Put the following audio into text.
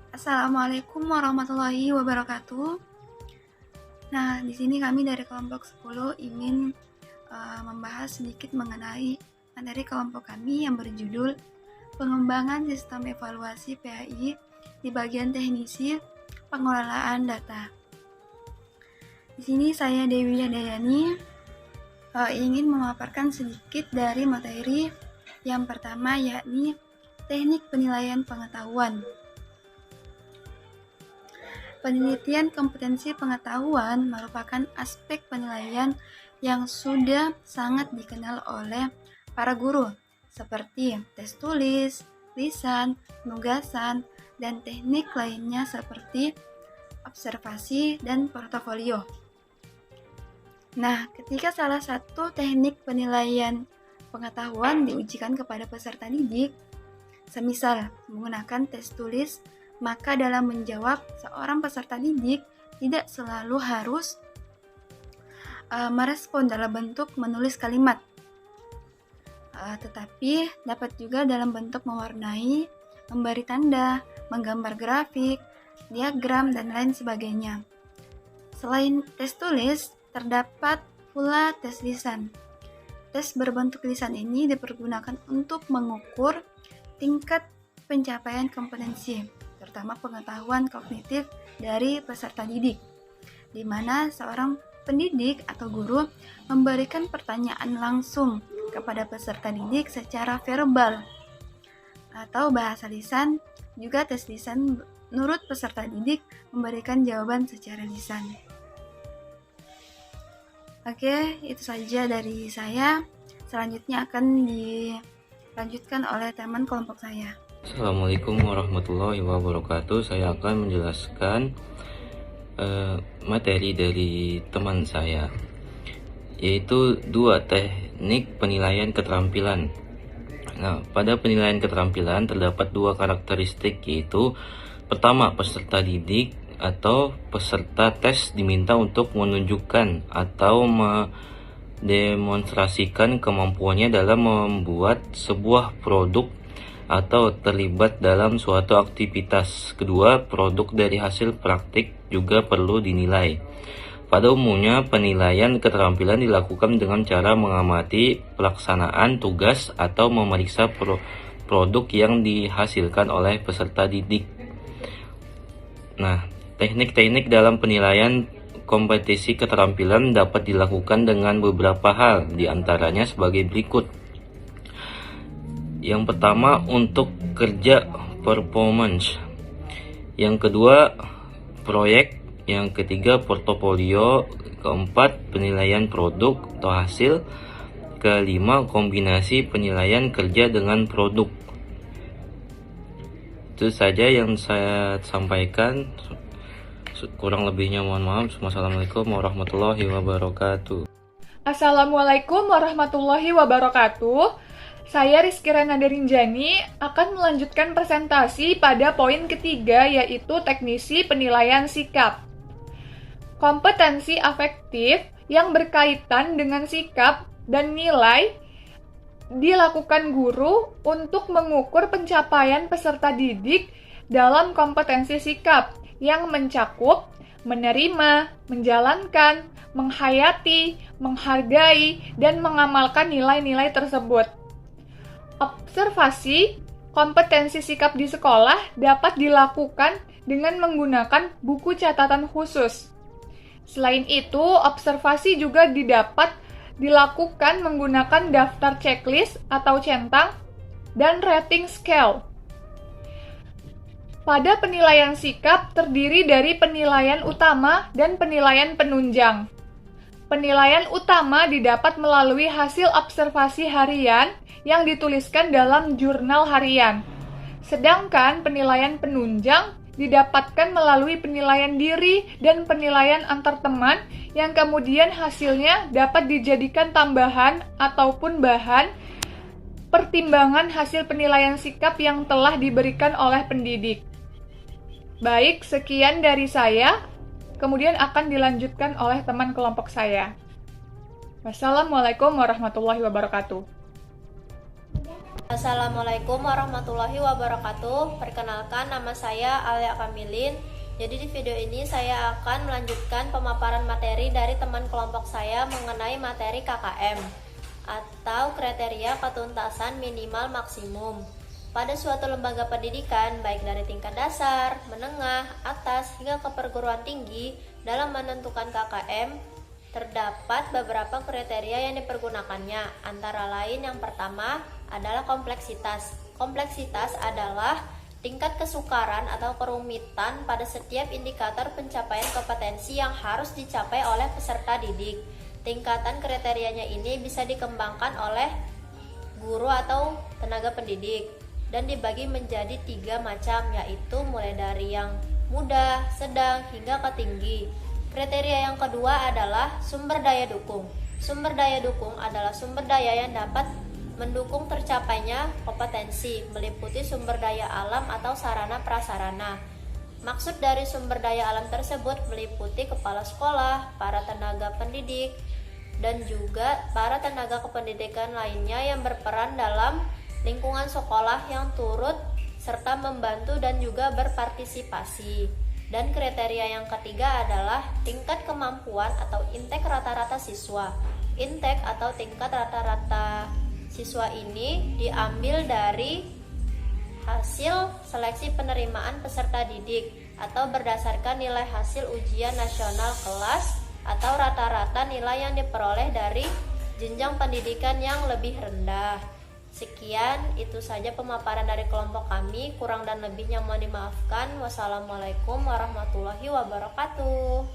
Assalamualaikum warahmatullahi wabarakatuh. Nah, di sini kami dari kelompok 10 ingin membahas sedikit mengenai materi kelompok kami yang berjudul Pengembangan Sistem Evaluasi PAI di bagian teknisi pengelolaan data. Di sini saya Dewi Yadayani ingin memaparkan sedikit dari materi yang pertama, yakni teknik penilaian pengetahuan. Penelitian kompetensi pengetahuan merupakan aspek penilaian yang sudah sangat dikenal oleh para guru, seperti tes tulis, lisan, penugasan, dan teknik lainnya seperti observasi dan portofolio. Nah, ketika salah satu teknik penilaian pengetahuan diujikan kepada peserta didik, semisal menggunakan tes tulis, maka dalam menjawab, seorang peserta didik tidak selalu harus merespon dalam bentuk menulis kalimat, tetapi dapat juga dalam bentuk mewarnai, memberi tanda, menggambar grafik, diagram, dan lain sebagainya. Selain tes tulis, terdapat pula tes lisan. Tes berbentuk lisan ini dipergunakan untuk mengukur tingkat pencapaian kompetensi, terutama pengetahuan kognitif dari peserta didik, di mana seorang pendidik atau guru memberikan pertanyaan langsung kepada peserta didik secara verbal atau bahasa lisan. Juga tes lisan menurut peserta didik memberikan jawaban secara lisan. Oke, itu saja dari saya. Selanjutnya akan dilanjutkan oleh teman kelompok saya. Assalamualaikum warahmatullahi wabarakatuh. Saya akan menjelaskan materi dari teman saya, yaitu 2 teknik penilaian keterampilan. Nah, pada penilaian keterampilan terdapat 2 karakteristik, yaitu pertama, peserta didik atau peserta tes diminta untuk menunjukkan atau mendemonstrasikan kemampuannya dalam membuat sebuah produk atau terlibat dalam suatu aktivitas. Kedua, produk dari hasil praktik juga perlu dinilai. Pada umumnya, penilaian keterampilan dilakukan dengan cara mengamati pelaksanaan tugas atau memeriksa produk yang dihasilkan oleh peserta didik. Nah, teknik-teknik dalam penilaian kompetensi keterampilan dapat dilakukan dengan beberapa hal, diantaranya sebagai berikut. Yang pertama, untuk kerja performance. Yang kedua, proyek. Yang ketiga, portofolio. Keempat, penilaian produk atau hasil. Kelima, kombinasi penilaian kerja dengan produk. Itu saja yang saya sampaikan. Kurang lebihnya mohon maaf. Wassalamualaikum warahmatullahi wabarakatuh. Assalamualaikum warahmatullahi wabarakatuh. Saya Rizky Renanda Rinjani akan melanjutkan presentasi pada poin ketiga, yaitu teknisi penilaian sikap. Kompetensi afektif yang berkaitan dengan sikap dan nilai dilakukan guru untuk mengukur pencapaian peserta didik dalam kompetensi sikap yang mencakup menerima, menjalankan, menghayati, menghargai, dan mengamalkan nilai-nilai tersebut. Observasi kompetensi sikap di sekolah dapat dilakukan dengan menggunakan buku catatan khusus. Selain itu, observasi juga didapat dilakukan menggunakan daftar checklist atau centang dan rating scale. Pada penilaian sikap terdiri dari penilaian utama dan penilaian penunjang. Penilaian utama didapat melalui hasil observasi harian yang dituliskan dalam jurnal harian. Sedangkan penilaian penunjang didapatkan melalui penilaian diri dan penilaian antar teman yang kemudian hasilnya dapat dijadikan tambahan ataupun bahan pertimbangan hasil penilaian sikap yang telah diberikan oleh pendidik. Baik, sekian dari saya. Kemudian akan dilanjutkan oleh teman kelompok saya. Wassalamualaikum warahmatullahi wabarakatuh. Assalamualaikum warahmatullahi wabarakatuh. Perkenalkan, nama saya Alia Kamilin. Jadi di video ini saya akan melanjutkan pemaparan materi dari teman kelompok saya mengenai materi KKM atau kriteria ketuntasan minimal maksimum. Pada suatu lembaga pendidikan, baik dari tingkat dasar, menengah, atas, hingga ke perguruan tinggi, dalam menentukan KKM, terdapat beberapa kriteria yang dipergunakannya. Antara lain, yang pertama adalah kompleksitas. Kompleksitas adalah tingkat kesukaran atau kerumitan pada setiap indikator pencapaian kompetensi yang harus dicapai oleh peserta didik. Tingkatan kriterianya ini bisa dikembangkan oleh guru atau tenaga pendidik dan dibagi menjadi 3 macam, yaitu mulai dari yang mudah, sedang, hingga ke tinggi. Kriteria yang kedua adalah sumber daya dukung. Sumber daya dukung adalah sumber daya yang dapat mendukung tercapainya kompetensi, meliputi sumber daya alam atau sarana prasarana. Maksud dari sumber daya alam tersebut meliputi kepala sekolah, para tenaga pendidik, dan juga para tenaga kependidikan lainnya yang berperan dalam lingkungan sekolah yang turut serta membantu dan juga berpartisipasi. Dan kriteria yang ketiga adalah tingkat kemampuan atau intake rata-rata siswa. Intake atau tingkat rata-rata siswa ini diambil dari hasil seleksi penerimaan peserta didik atau berdasarkan nilai hasil ujian nasional kelas atau rata-rata nilai yang diperoleh dari jenjang pendidikan yang lebih rendah. Sekian, itu saja pemaparan dari kelompok kami. Kurang dan lebihnya mohon dimaafkan. Wassalamualaikum warahmatullahi wabarakatuh.